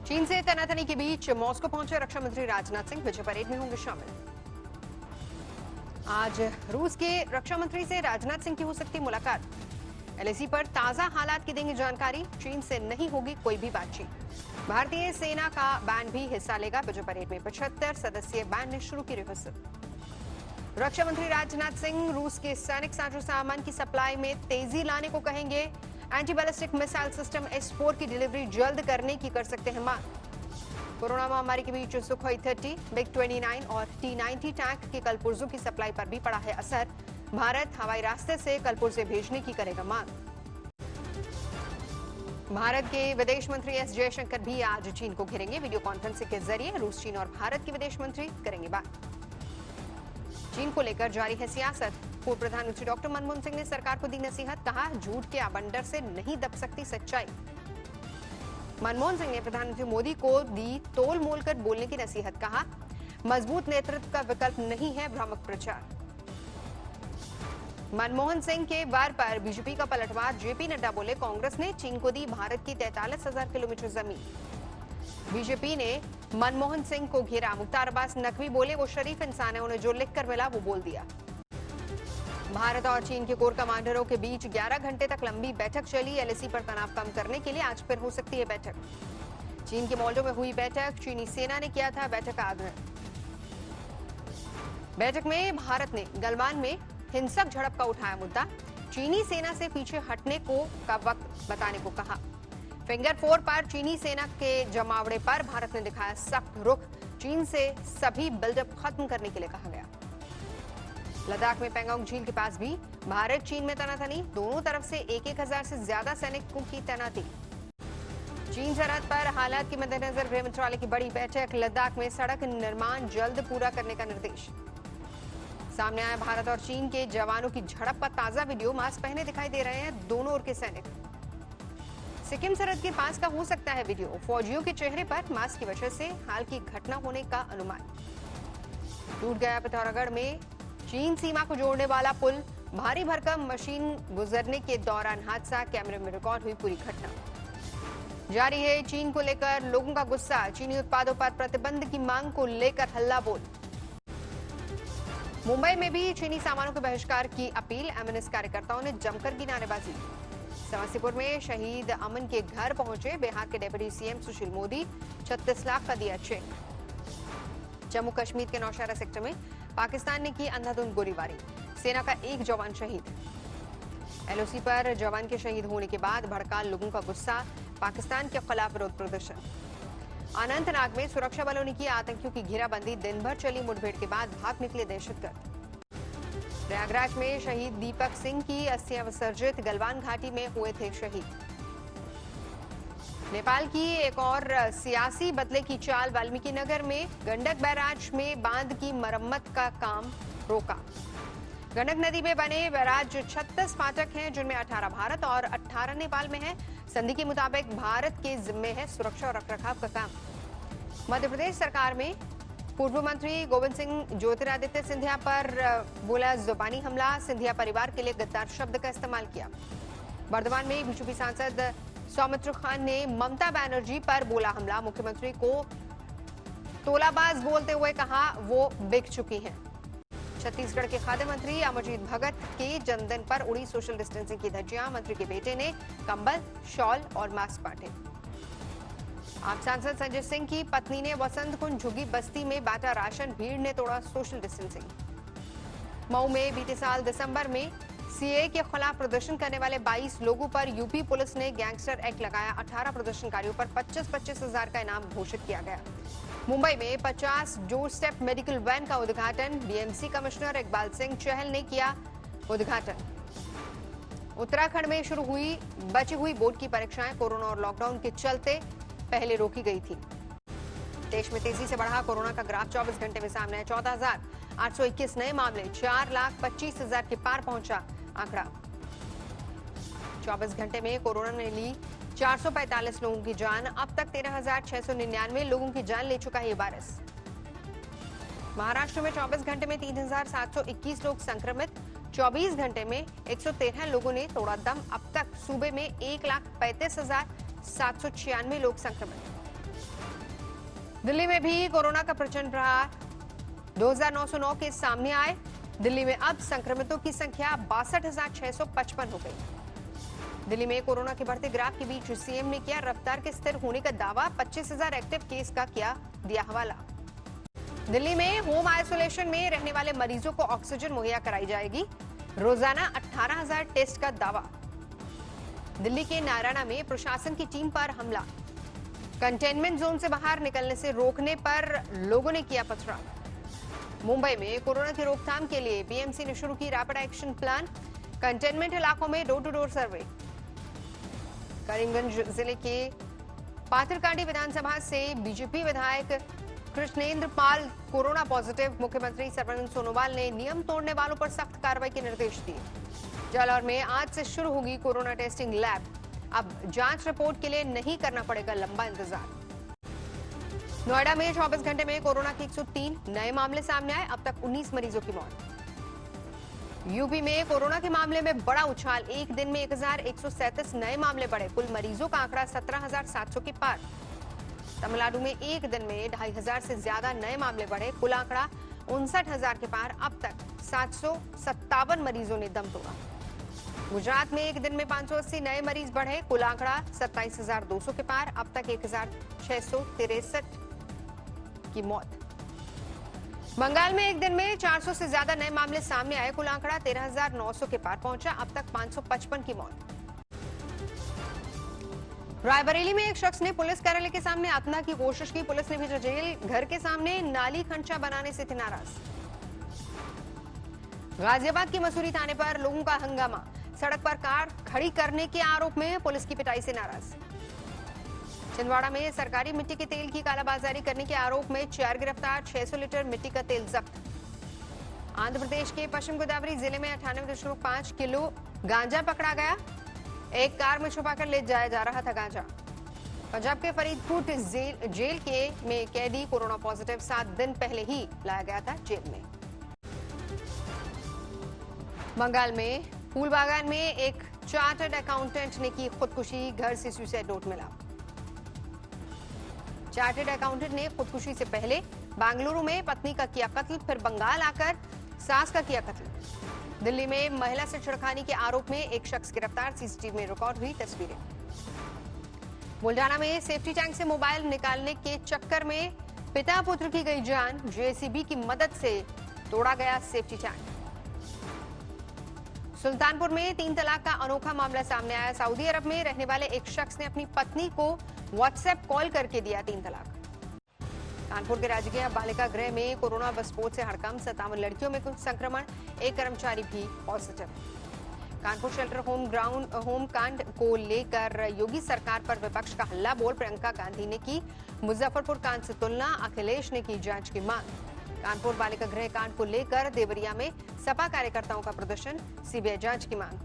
चीन से तनातनी के बीच मॉस्को पहुंचे रक्षा मंत्री राजनाथ सिंह विजय परेड में होंगे शामिल। आज रूस के रक्षा मंत्री से राजनाथ सिंह की हो सकती मुलाकात। एलएसी पर ताजा हालात की देंगे जानकारी। चीन से नहीं होगी कोई भी बातचीत। भारतीय सेना का बैंड भी हिस्सा लेगा। विजय परेड में 75 सदस्यीय बैंड ने शुरू की रिहर्सल। रक्षा मंत्री राजनाथ सिंह रूस के सैनिक साजो सामान की सप्लाई में तेजी लाने को कहेंगे। Anti ballistic missile system S-4 की डिलीवरी जल्द करने की कर सकते हैं मांग। कोरोना महामारी के बीच सुखोई 30, MiG-29 और T-90 टैंक के कलपुर्जों की सप्लाई पर भी पड़ा है असर। भारत हवाई रास्ते से कलपुर्जे भेजने की करेगा मांग। भारत के विदेश मंत्री एस जयशंकर भी आज चीन को घेरेंगे। वीडियो कॉन्फ्रेंसिंग के जरिए रूस, चीन और भारत के विदेश मंत्री करेंगे बात। चीन को लेकर जारी है सियासत। पूर्व प्रधानमंत्री डॉक्टर मनमोहन सिंह ने सरकार को दी नसीहत। कहा, झूठ के आवंडर से नहीं दब सकती सच्चाई। मनमोहन सिंह ने प्रधानमंत्री मोदी को दी तोल मोल कर बोलने की नसीहत। कहा, मजबूत नेतृत्व का विकल्प नहीं है भ्रामक प्रचार। मनमोहन सिंह के वार पर बीजेपी का पलटवार। जेपी नड्डा बोले, कांग्रेस ने चीन को दी भारत की 43,000 किलोमीटर जमीन। बीजेपी ने मनमोहन सिंह को घेरा। मुख्तार अब्बास नकवी बोले, वो शरीफ इंसान है, उन्हें जो लिखकर मिला वो बोल दिया। भारत और चीन के कोर कमांडरों के बीच 11 घंटे तक लंबी बैठक चली। एलएसी पर तनाव कम करने के लिए आज फिर हो सकती है बैठक। चीन के मॉल्डो में हुई बैठक। चीनी सेना ने किया था बैठक का आग्रह। बैठक में भारत ने गलवान में हिंसक झड़प का उठाया मुद्दा। चीनी सेना से पीछे हटने को का वक्त बताने को कहा। फिंगर 4 पर चीनी सेना के जमावड़े पर भारत ने दिखाया सख्त रुख। चीन से सभी बिल्डअप खत्म करने के लिए कहा गया। लद्दाख में पैंगोंग झील के पास भी भारत चीन में तनातनी। दोनों तरफ से 1,000 से ज्यादा सैनिकों की तैनाती। चीन सरहद पर हालात के मद्देनजर गृह मंत्रालय की बड़ी बैठक। लद्दाख में सड़क निर्माण जल्द पूरा करने का निर्देश। सामने आया भारत और चीन के जवानों की झड़प का ताजा वीडियो। मास्क पहने दिखाई दे रहे हैं दोनों ओर के सैनिक। सिक्किम सरहद के पास का हो सकता है वीडियो। फौजियों के चेहरे पर मास्क की वजह से हाल की घटना होने का अनुमान। टूट गया पिथौरागढ़ में चीन सीमा को जोड़ने वाला पुल। भारी भरकम मशीन गुजरने के दौरान हादसा। कैमरे में रिकॉर्ड हुई पूरी घटना। जारी है चीन को लेकर लोगों का गुस्सा। चीनी उत्पादों पर प्रतिबंध की मांग को लेकर हल्ला बोल। मुंबई में भी चीनी सामानों के बहिष्कार की अपील। एमएनएस कार्यकर्ताओं ने जमकर की नारेबाजी। समस्तीपुर में शहीद अमन के घर पहुंचे बिहार के डिप्टी सीएम सुशील मोदी। 36 लाख का दिया चेक। जम्मू कश्मीर के नौशहरा सेक्टर में पाकिस्तान ने की अंधाधुंध गोलीबारी। सेना का एक जवान शहीद। एलओसी पर जवान के शहीद होने के बाद भड़का लोगों का गुस्सा। पाकिस्तान के खिलाफ विरोध प्रदर्शन। अनंतनाग में सुरक्षा बलों ने की आतंकियों की घेराबंदी। दिन भर चली मुठभेड़ के बाद भाग निकले दहशतगर्द। प्रयागराज में शहीद दीपक सिंह की अस्थियां विसर्जित। गलवान घाटी में हुए थे शहीद। नेपाल की एक और सियासी बदले की चाल। वाल्मीकि नगर में गंडक बैराज में बांध की मरम्मत का काम रोका। गंडक नदी में बने बैराज 36 फाटक हैं, जिनमें 18 भारत और 18 नेपाल में है। संधि के मुताबिक भारत के जिम्मे है सुरक्षा और रखरखाव का काम। मध्य प्रदेश सरकार में पूर्व मंत्री गोविंद सिंह ज्योतिरादित्य सिंधिया पर बोला जुबानी हमला। सिंधिया परिवार के लिए गद्दार शब्द का इस्तेमाल किया। बर्धमान में बीजेपी सांसद सौमित्र खान ने ममता बनर्जी पर बोला हमला। मुख्यमंत्री को तोलाबाज बोलते हुए कहा वो बिक चुकी हैं। छत्तीसगढ़ के खाद्य मंत्री अमरजीत भगत के जन्मदिन पर उड़ी सोशल डिस्टेंसिंग की धज्जियां। मंत्री के बेटे ने कंबल, शॉल और मास्क बांटे। आप सांसद संजय सिंह की पत्नी ने वसंत कुंज झुग्गी बस्ती में बांटा राशन। भीड़ ने तोड़ा सोशल डिस्टेंसिंग। मऊ में बीते साल दिसंबर में सीए के खिलाफ प्रदर्शन करने वाले 22 लोगों पर यूपी पुलिस ने गैंगस्टर एक्ट लगाया। 18 प्रदर्शनकारियों पर 25-25 हजार का इनाम घोषित किया गया। मुंबई में 50 डोर स्टेप मेडिकल वैन का उद्घाटन। बीएमसी कमिश्नर इकबाल सिंह चहल ने किया उद्घाटन। उत्तराखंड में शुरू हुई बची हुई बोर्ड की परीक्षाएं कोरोना और लॉकडाउन के चलते पहले रोकी गई थी। देश में तेजी से बढ़ा कोरोना का ग्राफ। 24 घंटे में सामने आए 14,821 नए मामले। 4,25,000 के पार पहुंचा आंकड़ा। 24 घंटे में कोरोना ने ली 445 लोगों की जान। अब तक 13,699 लोगों की जान ले चुका है ये वायरस। महाराष्ट्र में 24 घंटे में 3,721 लोग संक्रमित। 24 घंटे में 113 लोगों ने तोड़ा दम। अब तक सूबे में 1,35,796 लोग संक्रमित। दिल्ली में भी कोरोना का प्रचंड प्रहार, 2909 केस सामने आए। दिल्ली में अब संक्रमितों की संख्या 62,655 हो गई। दिल्ली में कोरोना के बढ़ते ग्राफ के बीच सीएम ने किया रफ्तार के स्थिर होने का दावा, 25,000 एक्टिव केस का दिया हवाला। दिल्ली में होम आइसोलेशन में रहने वाले मरीजों को ऑक्सीजन मुहैया कराई जाएगी, रोजाना 18,000 टेस्ट का दावा। दिल्ली के नारायणा में प्रशासन की टीम पर हमला, कंटेनमेंट जोन से बाहर निकलने से रोकने पर लोगों ने किया पथराव। मुंबई में कोरोना की रोकथाम के लिए बीएमसी ने शुरू की रैपिड एक्शन प्लान, कंटेनमेंट इलाकों में door to door survey. Karimganj जिले के पाथरकांडी विधानसभा से बीजेपी विधायक कृष्णेंद्र पाल कोरोना पॉजिटिव, मुख्यमंत्री सर्बानंद सोनोवाल ने नियम तोड़ने वालों पर सख्त कार्रवाई के निर्देश दिए। जालौर में आज से शुरू होगी कोरोना टेस्टिंग लैब, अब जांच रिपोर्ट के लिए नहीं करना पड़ेगा लंबा इंतजार। नोएडा में 24 घंटे में कोरोना के 103 नए मामले सामने आए, अब तक 19 मरीजों की मौत। यूपी में कोरोना के मामले में बड़ा उछाल, एक दिन में 1,137 नए मामले बढ़े, कुल मरीजों का आंकड़ा 17,700 के पार। तमिलनाडु में एक दिन में 2,500 से ज्यादा नए मामले बढ़े, कुल आंकड़ा 59,000 के पार, अब तक 757 मरीजों ने दम तोड़ा। गुजरात में एक दिन में 580 नए मरीज बढ़े, कुल आंकड़ा 27,200 के पार, अब तक 1,663 की मौत। बंगाल में एक दिन में 400 से ज्यादा नए मामले सामने आए, कुल आंकड़ा 13,900 के पार पहुंचा, अब तक 555 की मौत। रायबरेली में एक शख्स ने पुलिस कार्यालय के सामने आत्महत्या की कोशिश की, पुलिस ने भेजा जेल, घर के सामने नाली खंचा बनाने से थे नाराज। गाजियाबाद के मसूरी थाने पर लोगों का हंगामा, सड़क पर कार खड़ी करने के आरोप में पुलिस की पिटाई से नाराज। छिंदवाड़ा में सरकारी मिट्टी के तेल की कालाबाजारी करने के आरोप में 4 गिरफ्तार, 600 लीटर मिट्टी का तेल जब्त। आंध्र प्रदेश के पश्चिम गोदावरी जिले में 98.5 किलो गांजा पकड़ा गया, एक कार में छुपाकर ले जाया जा रहा था गांजा। पंजाब के फरीदकोट जेल में कैदी कोरोना पॉजिटिव, 7 दिन पहले ही लाया गया था जेल में। बंगाल में फूलबागान में एक चार्टर्ड अकाउंटेंट ने की खुदकुशी, घर से सुसाइड नोट मिला। चार्टर्ड अकाउंटेंट ने खुदकुशी से पहले बेंगलुरु में पत्नी का किया कत्ल, फिर बंगाल आकर सास का किया कत्ल। दिल्ली में महिला से छेड़खानी के आरोप में एक शख्स गिरफ्तार, सीसीटीवी में रिकॉर्ड हुई तस्वीरें। बुल्ढाना में सेफ्टी टैंक से मोबाइल निकालने के चक्कर में पिता पुत्र की गई जान, जेसीबी की मदद से तोड़ा गया सेफ्टी टैंक। सुल्तानपुर में 3 तलाक का अनोखा मामला सामने आया, सऊदी अरब में रहने वाले एक शख्स ने अपनी पत्नी को व्हाट्सएप कॉल करके दिया 3 तलाक। कानपुर के राजकीय बालिका गृह में कोरोना विस्फोट से हड़कंप, 57 लड़कियों में कुछ संक्रमण, एक कर्मचारी भी पॉजिटिव। कानपुर शेल्टर होम कांड को लेकर योगी सरकार पर विपक्ष का हल्ला बोल, प्रियंका गांधी ने की मुजफ्फरपुर कांड से तुलना, अखिलेश ने की जांच की मांग। कानपुर बालिका गृह कांड को लेकर देवरिया में सपा कार्यकर्ताओं का प्रदर्शन, सीबीआई जांच की मांग।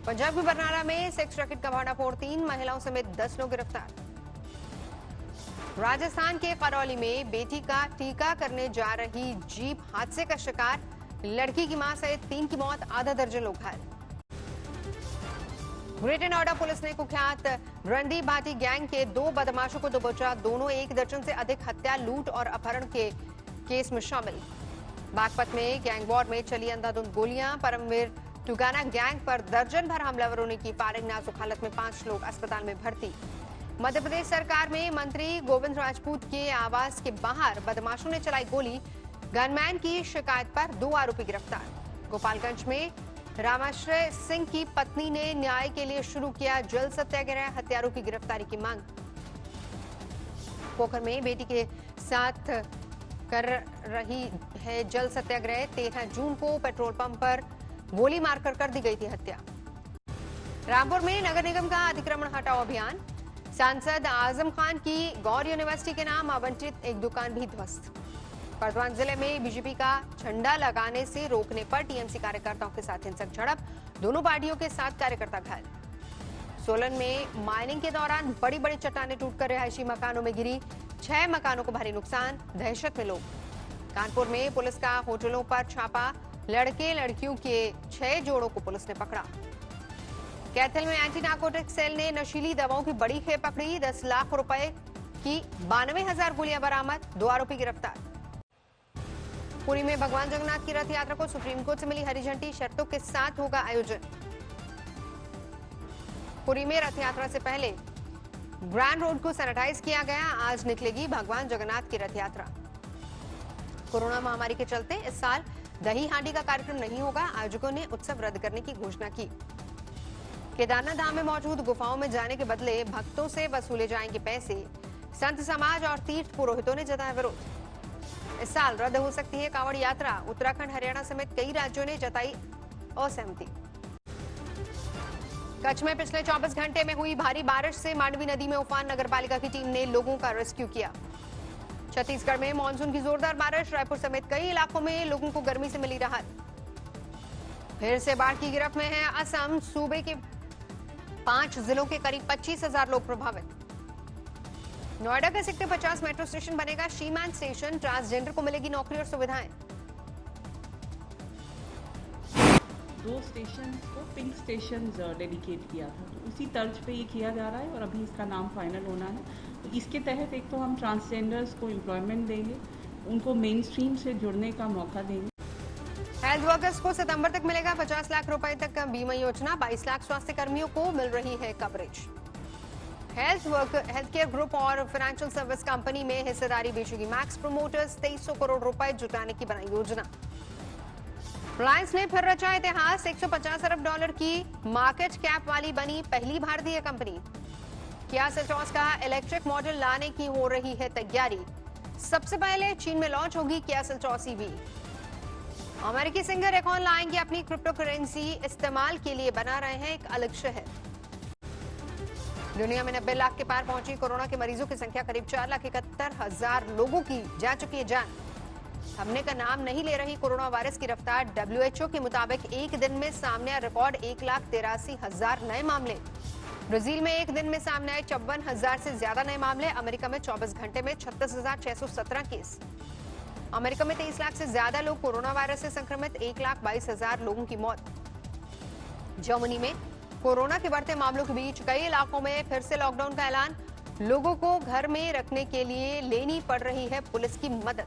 पंजाब के बरनाला में सेक्स रैकेट का भांडाफोड़, 3 महिलाओं समेत 10 लोग गिरफ्तार। राजस्थान के करौली में बेटी का टीका करने जा रही जीप हादसे का शिकार, लड़की की मां सहित 3 की मौत, आधा दर्जन लोग घायल। ग्रेटर नोएडा पुलिस ने कुख्यात रणदीप भाटी गैंग के 2 बदमाशों को दबोचा, दोनों 1 दर्जन से अधिक हत्या, लूट और अपहरण के केस में शामिल। बागपत में गैंग वॉर में चली अंधाधुंध गोलियां, परमवीर टुगाना गैंग पर दर्जन भर हमलावरों ने की फायरिंग, नाजुक हालत में 5 लोग अस्पताल में भर्ती। मध्य प्रदेश सरकार में मंत्री गोविंद राजपूत के आवास के बाहर बदमाशों ने चलाई गोली, गनमैन की शिकायत पर 2 आरोपी गिरफ्तार। गोपालगंज में रामाश्रय सिंह की पत्नी ने न्याय के लिए शुरू किया जल सत्याग्रह, हत्यारों की गिरफ्तारी की मांग। पोखर में बेटी के साथ कर रही है जल सत्याग्रह, 13 जून को पेट्रोल पंप पर गोली मारकर कर दी गई थी हत्या। रामपुर में नगर निगम का अतिक्रमण हटाओ अभियान, सांसद आजम खान की गौर यूनिवर्सिटी के नाम आवंटित एक दुकान भी ध्वस्त। बर्दवान जिले में बीजेपी का झंडा लगाने से रोकने पर टीएमसी कार्यकर्ताओं के साथ हिंसक झड़प, दोनों पार्टियों के 7 कार्यकर्ता घायल। सोलन में माइनिंग के दौरान बड़ी बड़ी चट्टानें टूटकर रिहायशी मकानों में गिरी, 6 मकानों को भारी नुकसान, दहशत में लोग। कानपुर में पुलिस का होटलों पर छापा, लड़के लड़कियों के 6 जोड़ों को पुलिस ने पकड़ा। कैथल में एंटी नार्कोटिक सेल ने नशीली दवाओं की बड़ी खेप पकड़ी, 10 लाख रुपए की 92,000 गोलियां बरामद, 2 आरोपी गिरफ्तार। पुरी में भगवान जगन्नाथ की रथ यात्रा को सुप्रीम कोर्ट से मिली हरी झंडी, शर्तों के साथ होगा आयोजन। पुरी में रथ यात्रा से पहले ग्रैंड रोड को सैनिटाइज किया गया। आज निकलेगी भगवान जगन्नाथ की रथ यात्रा। कोरोना महामारी के चलते इस साल दही हांडी का कार्यक्रम नहीं होगा। आयोजकों ने उत्सव रद्द करने की घोषणा की। केदारनाथ धाम में मौजूद गुफाओं में जाने के बदले भक्तों से वसूले जाएंगे पैसे। संत समाज और तीर्थ पुरोहितों ने जताया विरोध। इस साल रद्द हो सकती है कांवड़ यात्रा। उत्तराखंड, हरियाणा समेत कई राज्यों ने जताई असहमति। कच्छ में पिछले 24 घंटे में हुई भारी बारिश से मांडवी नदी में उफान। नगरपालिका की टीम ने लोगों का रेस्क्यू किया। छत्तीसगढ़ में मानसून की जोरदार बारिश। रायपुर समेत कई इलाकों में लोगों को गर्मी से मिली राहत। फिर से बाढ़ की गिरफ्त में है असम। सूबे के 5 जिलों के करीब 25,000 लोग प्रभावित। नोएडा का सेक्टर 50 मेट्रो स्टेशन बनेगा शी-मैन स्टेशन। ट्रांसजेंडर को मिलेगी नौकरी और सुविधाएं। 2 स्टेशन को पिंक स्टेशन डेडिकेट किया था, तो उसी तर्ज पे ये किया जा रहा है और अभी इसका नाम फाइनल होना है। तो इसके तहत एक तो हम ट्रांसजेंडर्स को एम्प्लॉयमेंट देंगे, उनको मेन स्ट्रीम से जुड़ने का मौका देंगे। हेल्थ वर्कर्स को सितंबर तक मिलेगा 50 लाख रुपए तक का बीमा योजना। 22 लाख स्वास्थ्य कर्मियों को मिल रही है कवरेज। हेल्थ केयर ग्रुप और फाइनेंशियल सर्विस कंपनी में हिस्सेदारी बेचेगी मैक्स प्रमोटर्स। 2300 करोड़ रुपए जुटाने की बनाई योजना। रिलायंस ने फिर रचा इतिहास। 150 अरब डॉलर की मार्केट कैप वाली बनी पहली भारतीय कंपनी। किया सेल्टॉस का इलेक्ट्रिक मॉडल लाने की हो रही है तैयारी। सबसे पहले चीन में लॉन्च होगी किया सेल्टॉस ईवी। अमेरिकी सिंगर एकॉन लाएंगे अपनी क्रिप्टो करेंसी। इस्तेमाल के लिए बना रहे हैं एक अलग शहर। दुनिया में 90 लाख के पार पहुंची कोरोना के मरीजों की संख्या। करीब 4,71,000 लोगों की जा चुकी है जान। थमने का नाम नहीं ले रही कोरोना वायरस की रफ्तार। WHO के मुताबिक एक दिन में सामने आए रिकॉर्ड 1,83,000 नए मामले। ब्राजील में एक दिन में सामने आए 54,000 से ज्यादा नए मामले। अमेरिका में 24 घंटे में 36,617 केस। अमेरिका में 23 लाख से ज्यादा लोग कोरोना वायरस से संक्रमित। 1,22,000 लोगों की मौत। जर्मनी में कोरोना के बढ़ते मामलों के बीच कई इलाकों में फिर से लॉकडाउन का ऐलान। लोगों को घर में रखने के लिए लेनी पड़ रही है पुलिस की मदद।